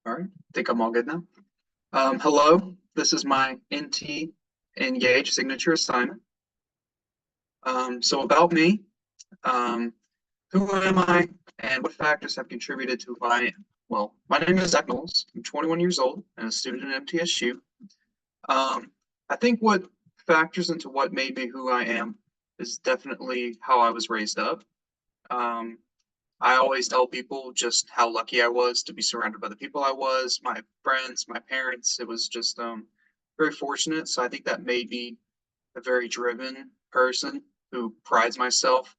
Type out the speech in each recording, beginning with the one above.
All right, I think I'm all good now. Hello, this is my NT Engage signature assignment. So about me, um, who am I and what factors have contributed to who I am? Well, my name is Zach Knowles. I'm 21 years old and a student at MTSU. Um, I think what factors into what made me who I am is definitely how I was raised up. Um, I always tell people just how lucky I was to be surrounded by the people I was, my friends, my parents. It was just very fortunate. So I think that made me a very driven person who prides myself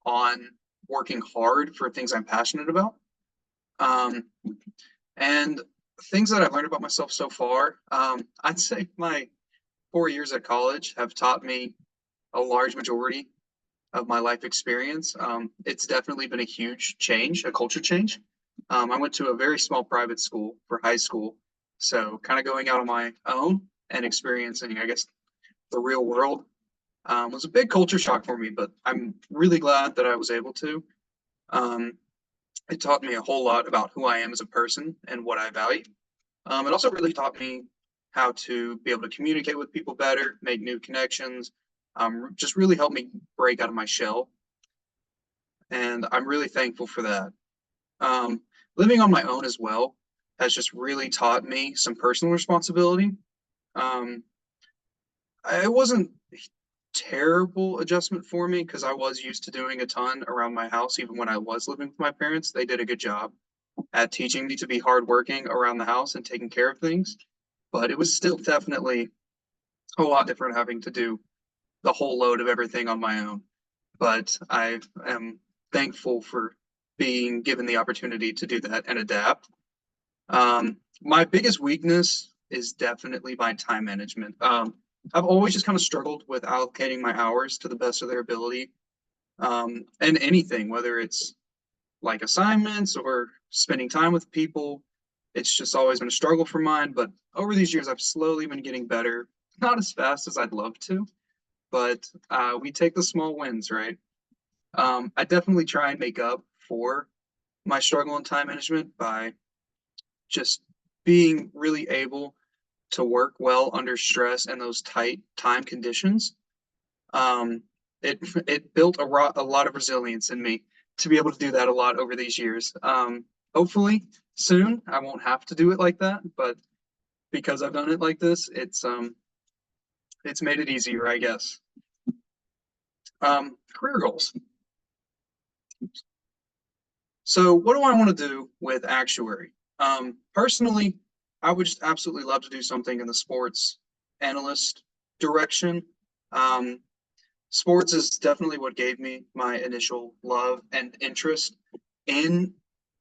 on working hard for things I'm passionate about. Um, and things that I've learned about myself so far, I'd say my 4 years at college have taught me a large majority of my life experience. It's definitely been a huge change, a culture change. I went to a very small private school for high school, so kind of going out on my own and experiencing, I guess, the real world was a big culture shock for me. But I'm really glad that I was able to. Um, it taught me a whole lot about who I am as a person and what I value. It also really taught me how to be able to communicate with people better, make new connections, just really helped me break out of my shell. And I'm really thankful for that. Um, Living on my own as well has just really taught me some personal responsibility. Um, it wasn't a terrible adjustment for me because I was used to doing a ton around my house, even when I was living with my parents. They did a good job at teaching me to be hardworking around the house and taking care of things. But it was still definitely a lot different having to do the whole load of everything on my own. But I am thankful for being given the opportunity to do that and adapt. My biggest weakness is definitely my time management. I've always just kind of struggled with allocating my hours to the best of their ability. And anything, whether it's like assignments or spending time with people, it's just always been a struggle for mine. But over these years, I've slowly been getting better. Not as fast as I'd love to, but we take the small wins, right? I definitely try and make up for my struggle in time management by just being really able to work well under stress and those tight time conditions. Um, it built a lot of resilience in me to be able to do that a lot over these years. Hopefully soon I won't have to do it like that, but because I've done it like this, it's made it easier, I guess. Career goals. So what do I want to do with actuary? Personally, I would just absolutely love to do something in the sports analyst direction. Um, Sports is definitely what gave me my initial love and interest in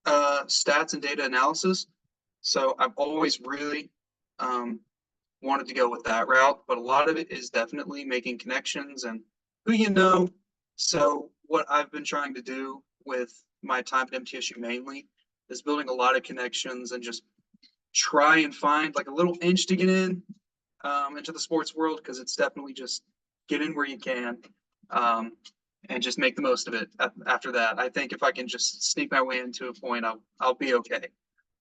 stats and data analysis. So I've always really um, wanted to go with that route, but a lot of it is definitely making connections and who you know. So what I've been trying to do with my time at MTSU mainly is building a lot of connections and just try and find like a little inch to get in into the sports world because it's definitely just get in where you can um, and just make the most of it after that. I think if I can just sneak my way into a point, I'll be okay.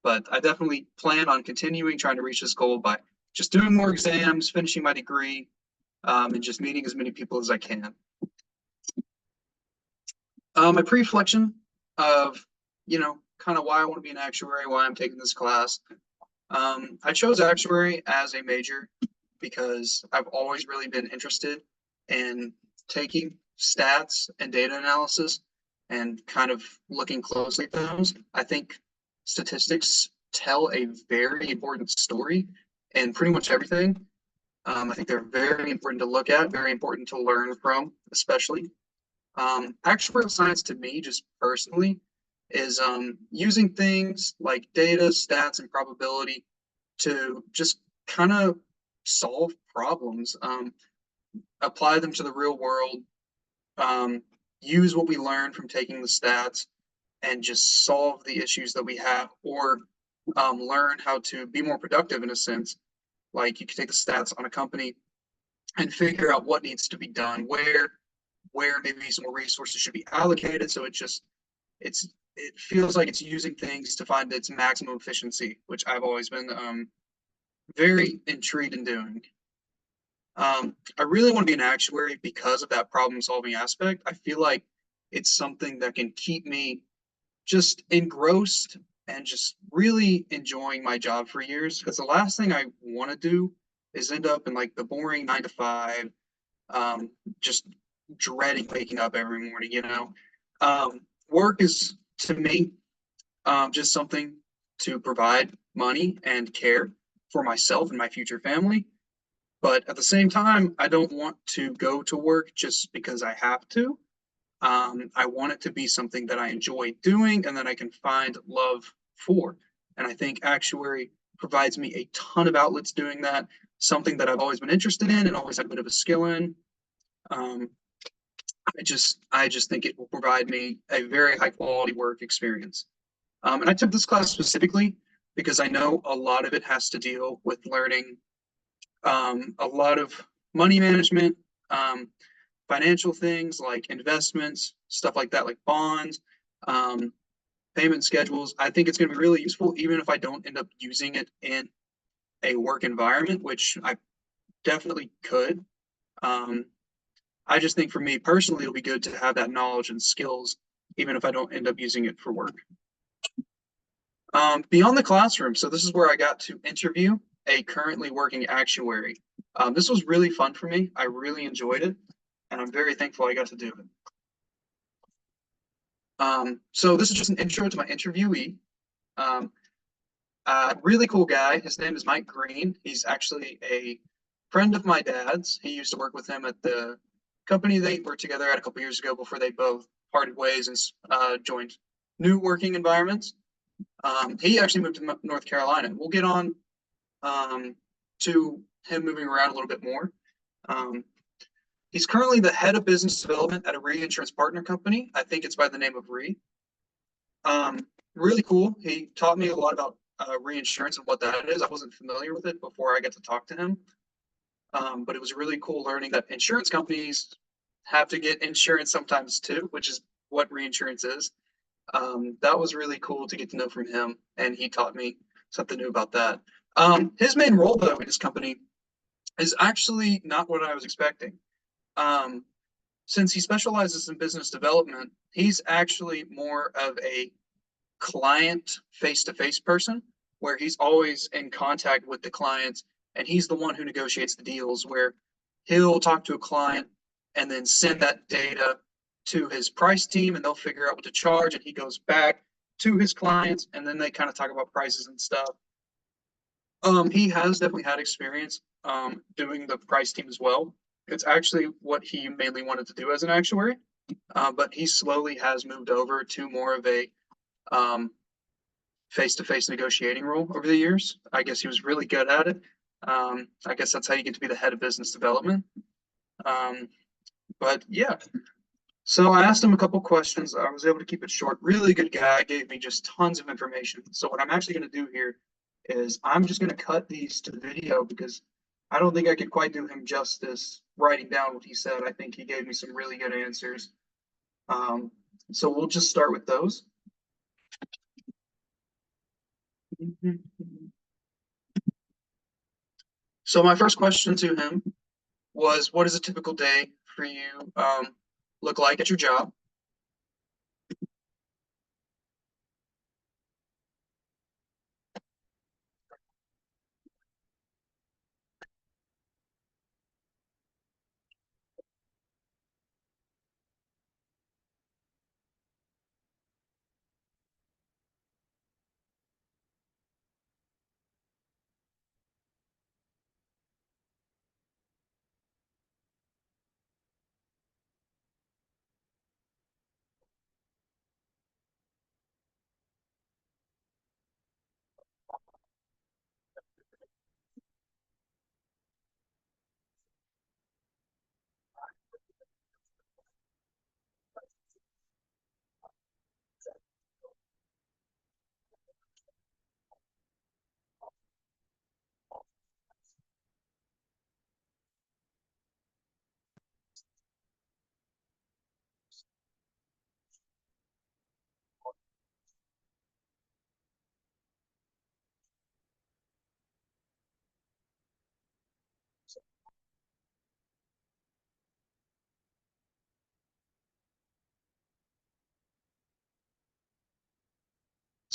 But I definitely plan on continuing trying to reach this goal by just doing more exams, finishing my degree, and just meeting as many people as I can. A pre-reflection of, kind of why I want to be an actuary, why I'm taking this class. I chose actuary as a major because I've always really been interested in taking stats and data analysis and kind of looking closely at those. I think statistics tell a very important story in pretty much everything. I think they're very important to look at, very important to learn from, especially. Actuarial science to me, just personally, is using things like data, stats, and probability to just kind of solve problems, apply them to the real world, um, use what we learn from taking the stats, and just solve the issues that we have, or learn how to be more productive in a sense. Like you can take the stats on a company and figure out what needs to be done, where maybe some more resources should be allocated. So it's it feels like it's using things to find its maximum efficiency, which I've always been very intrigued in doing. I really want to be an actuary because of that problem solving aspect. I feel like it's something that can keep me just engrossed and just really enjoying my job for years. Because the last thing I want to do is end up in like the boring 9 to 5, um, just dreading waking up every morning, you know. Work is to me just something to provide money and care for myself and my future family. But at the same time, I don't want to go to work just because I have to. I want it to be something that I enjoy doing and that I can find love for. And I think actuary provides me a ton of outlets doing that, something that I've always been interested in and always had a bit of a skill in. Um, I just think it will provide me a very high quality work experience. And I took this class specifically because I know a lot of it has to deal with learning a lot of money management, um, financial things like investments, stuff like that, like bonds, um, payment schedules. I think it's going to be really useful, even if I don't end up using it in a work environment, which I definitely could. Um, I just think for me personally, it'll be good to have that knowledge and skills, even if I don't end up using it for work. Beyond the classroom, so this is where I got to interview a currently working actuary. This was really fun for me. I really enjoyed it, and I'm very thankful I got to do it. So this is just an intro to my interviewee. Um, really cool guy. His name is Mike Green. He's actually a friend of my dad's. He used to work with him at the company they worked together at a couple years ago before they both parted ways and joined new working environments. He actually moved to North Carolina. We'll get on to him moving around a little bit more. Um, he's currently the head of business development at a reinsurance partner company. I think it's by the name of Re. Really cool. He taught me a lot about reinsurance and what that is. I wasn't familiar with it before I got to talk to him. But it was really cool learning that insurance companies have to get insurance sometimes too, which is what reinsurance is. That was really cool to get to know from him, and he taught me something new about that. His main role, though, in his company is actually not what I was expecting. Um, since he specializes in business development, he's actually more of a client face-to-face person where he's always in contact with the clients and he's the one who negotiates the deals where he'll talk to a client and then send that data to his price team and they'll figure out what to charge and he goes back to his clients and then they kind of talk about prices and stuff. He has definitely had experience doing the price team as well. It's actually what he mainly wanted to do as an actuary, but he slowly has moved over to more of a um, face-to-face negotiating role over the years. I guess he was really good at it. I guess that's how you get to be the head of business development. Um, but yeah, so I asked him a couple questions. I was able to keep it short. Really good guy. Gave me just tons of information. So what I'm actually going to do here is I'm just going to cut these to the video because I don't think I could quite do him justice writing down what he said. I think he gave me some really good answers. Um, so we'll just start with those. So my first question to him was, what does a typical day for you look like at your job?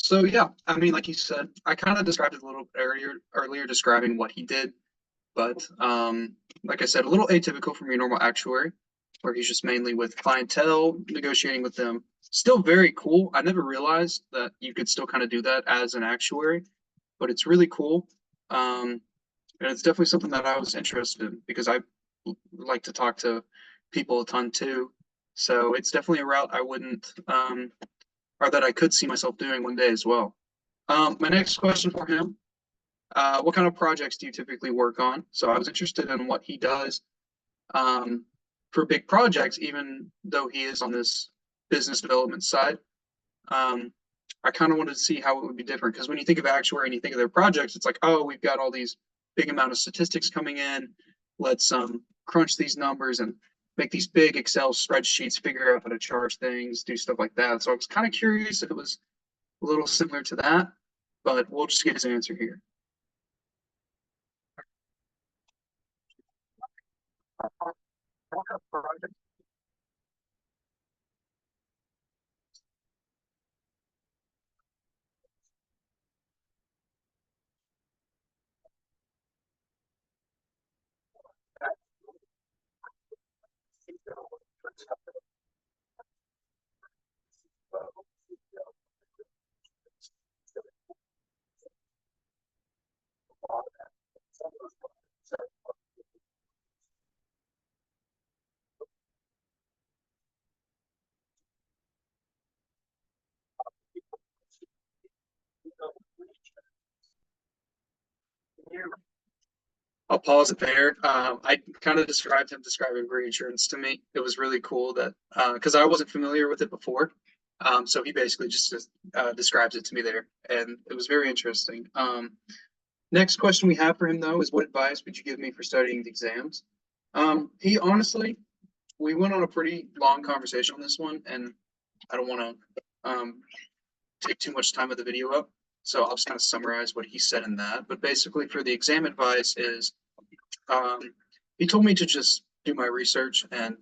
So yeah, I mean, like you said, I kind of described it a little bit earlier describing what he did, but like I said, a little atypical from your normal actuary, where he's just mainly with clientele, negotiating with them. Still very cool. I never realized that you could still kind of do that as an actuary, but it's really cool. Um, and it's definitely something that I was interested in because I like to talk to people a ton too. So it's definitely a route I wouldn't or that I could see myself doing one day as well. My next question for him, what kind of projects do you typically work on? So I was interested in what he does um, for big projects, even though he is on this business development side. Um, I kind of wanted to see how it would be different because when you think of actuary and you think of their projects, it's like, oh, we've got all these big amount of statistics coming in. Let's crunch these numbers and make these big Excel spreadsheets, figure out how to charge things, do stuff like that. So I was kind of curious if it was a little similar to that, but we'll just get his answer here. I'll pause it there. I kind of described him describing reinsurance to me. It was really cool that because I wasn't familiar with it before. So he basically just describes it to me there, and it was very interesting. Next question we have for him though is what advice would you give me for studying the exams? He honestly, we went on a pretty long conversation on this one, and I don't want to take too much time of the video up. So I'll just kind of summarize what he said in that. But basically, for the exam advice is um, he told me to just do my research and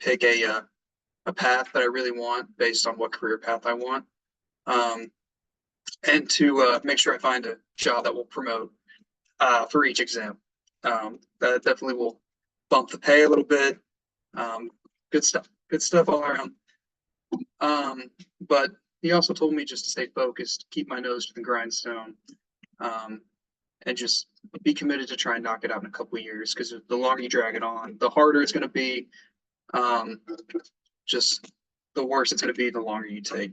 pick a path that I really want based on what career path I want, um, and to make sure I find a job that will promote for each exam. That definitely will bump the pay a little bit. Um, good stuff. Good stuff all around. But he also told me just to stay focused, keep my nose to the grindstone, um, and just be committed to try and knock it out in a couple of years. Because the longer you drag it on, the harder it's going to be. Um, just the worse it's going to be the longer you take.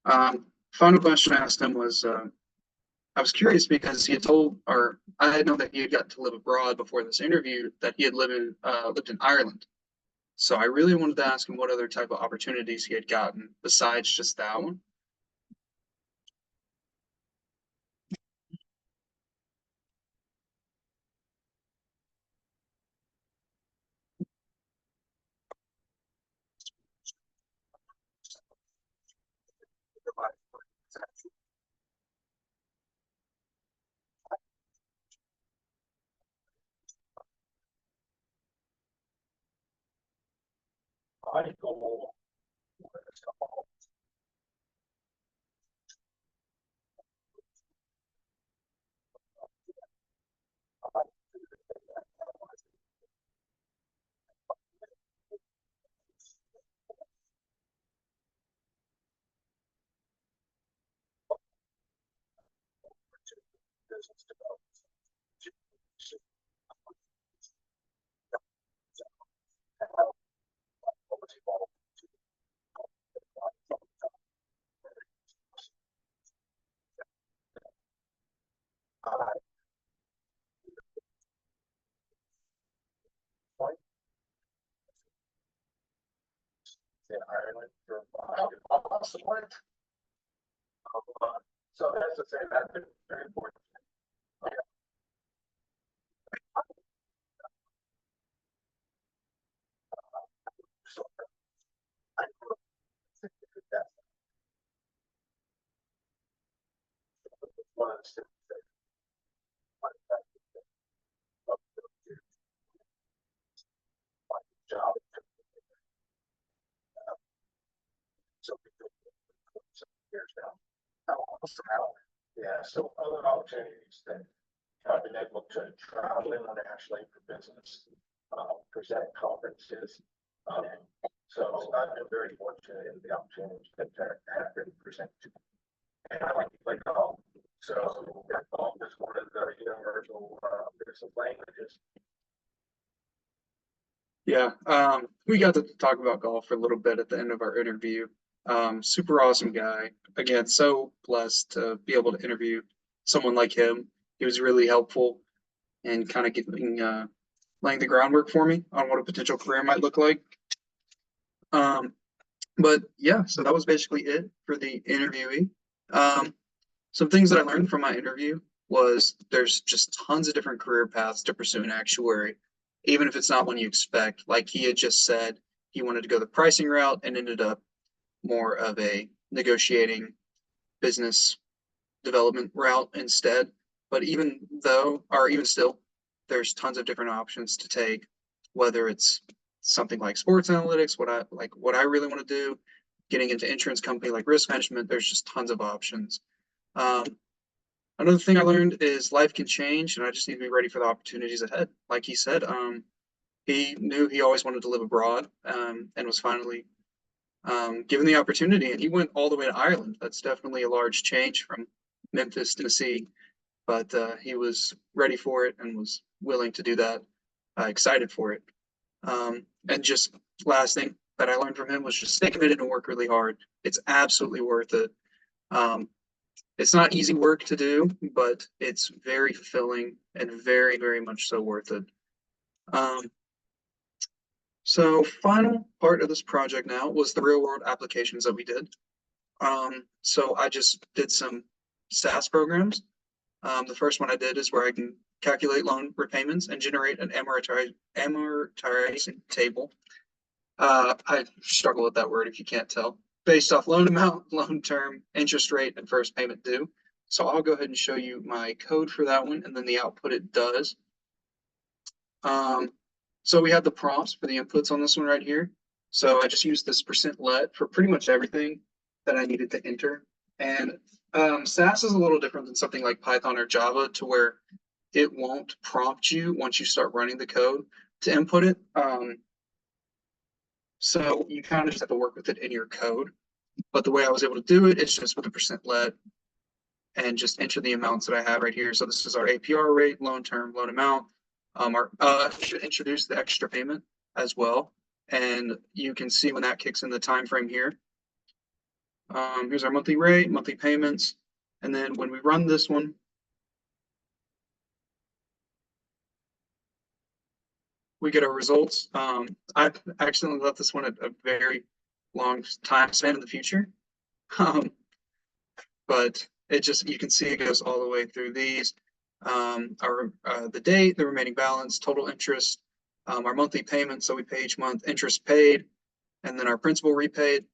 Final question I asked him was I was curious because he had told, or I had known that he had gotten to live abroad before this interview, that he had lived in Ireland. So I really wanted to ask him what other type of opportunities he had gotten besides just that one. Out. Yeah, so other opportunities that I've been able to travel internationally for business, present conferences. So I've been very fortunate in the opportunities that have been presented to me. And I like to play golf. So golf is one of the universal business languages. Yeah, we got to talk about golf for a little bit at the end of our interview. Super awesome guy. Again, so blessed to be able to interview someone like him. He was really helpful and kind of laying the groundwork for me on what a potential career might look like. But yeah, so that was basically it for the interviewee. Some things that I learned from my interview was there's just tons of different career paths to pursue an actuary, even if it's not one you expect. Like he had just said, he wanted to go the pricing route and ended up more of a negotiating business development route instead. But even still, there's tons of different options to take, whether it's something like sports analytics, what I really want to do, getting into insurance company like risk management, there's just tons of options. Another thing I learned is life can change and I just need to be ready for the opportunities ahead. Like he said, he knew he always wanted to live abroad, and was finally given the opportunity, and he went all the way to Ireland. That's definitely a large change from Memphis, Tennessee, but he was ready for it and was willing to do that, excited for it. And just last thing that I learned from him was just stay committed and work really hard. It's absolutely worth it. It's not easy work to do, but it's very fulfilling and very, very much so worth it. So final part of this project now was the real world applications that we did. So I just did some SAS programs. The first one I did is where I can calculate loan repayments and generate an amortization table. I struggle with that word if you can't tell. Based off loan amount, loan term, interest rate, and first payment due. So I'll go ahead and show you my code for that one and then the output it does. So we have the prompts for the inputs on this one right here. So I just used this %let for pretty much everything that I needed to enter. And SAS is a little different than something like Python or Java to where it won't prompt you once you start running the code to input it. So you kind of just have to work with it in your code. But the way I was able to do it is just with the %let and just enter the amounts that I have right here. So this is our APR rate, loan term, loan amount. Should introduce the extra payment as well. And you can see when that kicks in the time frame here. Here's our monthly rate, monthly payments. And then when we run this one, we get our results. I accidentally left this one at a very long time span in the future. But it just, you can see it goes all the way through these. The date, the remaining balance, total interest, our monthly payment. So we pay each month, interest paid, and then our principal repaid.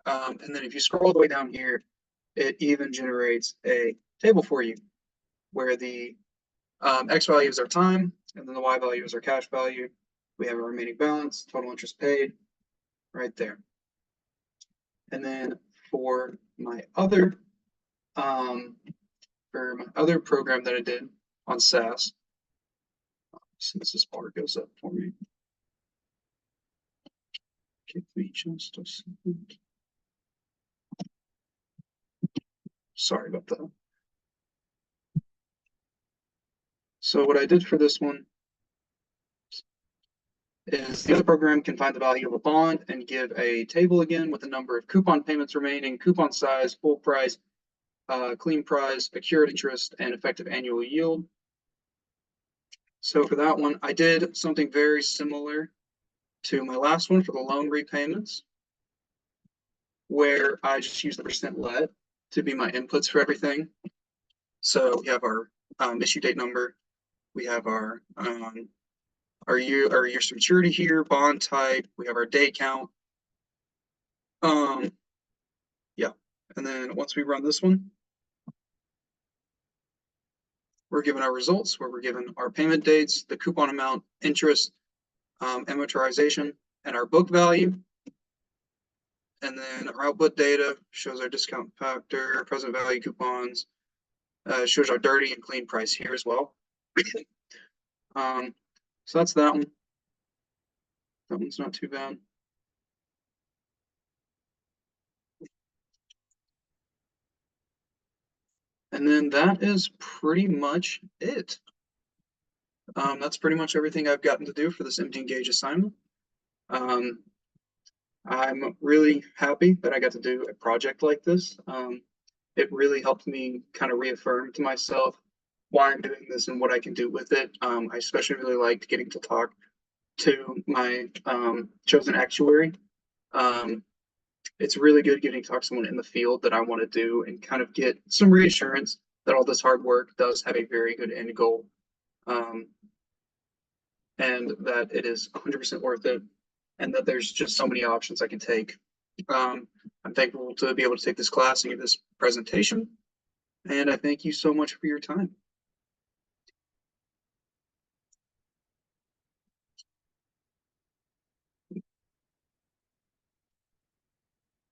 And then if you scroll all the way down here, it even generates a table for you where the X value is our time, and then the Y value is our cash value. We have our remaining balance, total interest paid, right there. And then for my other program that I did on SAS, since this bar goes up for me, give me just a second. Sorry about that. So what I did for this one is the other program can find the value of a bond and give a table again with the number of coupon payments remaining, coupon size, full price, clean price, accrued interest, and effective annual yield. So for that one, I did something very similar to my last one for the loan repayments, where I just used the %let to be my inputs for everything. So we have our issue date number, we have our years to maturity here, bond type, we have our day count. Yeah, and then once we run this one, we're given our results where we're given our payment dates, the coupon amount, interest, amortization, and our book value. And then our output data shows our discount factor, present value coupons, shows our dirty and clean price here as well. So that's that one. That one's not too bad. And then that is pretty much it. That's pretty much everything I've gotten to do for this empty engage assignment. I'm really happy that I got to do a project like this. It really helped me kind of reaffirm to myself why I'm doing this and what I can do with it. I especially really liked getting to talk to my chosen actuary. It's really good getting to talk to someone in the field that I want to do and kind of get some reassurance that all this hard work does have a very good end goal, and that it is 100% worth it, and that there's just so many options I can take. I'm thankful to be able to take this class and give this presentation, and I thank you so much for your time.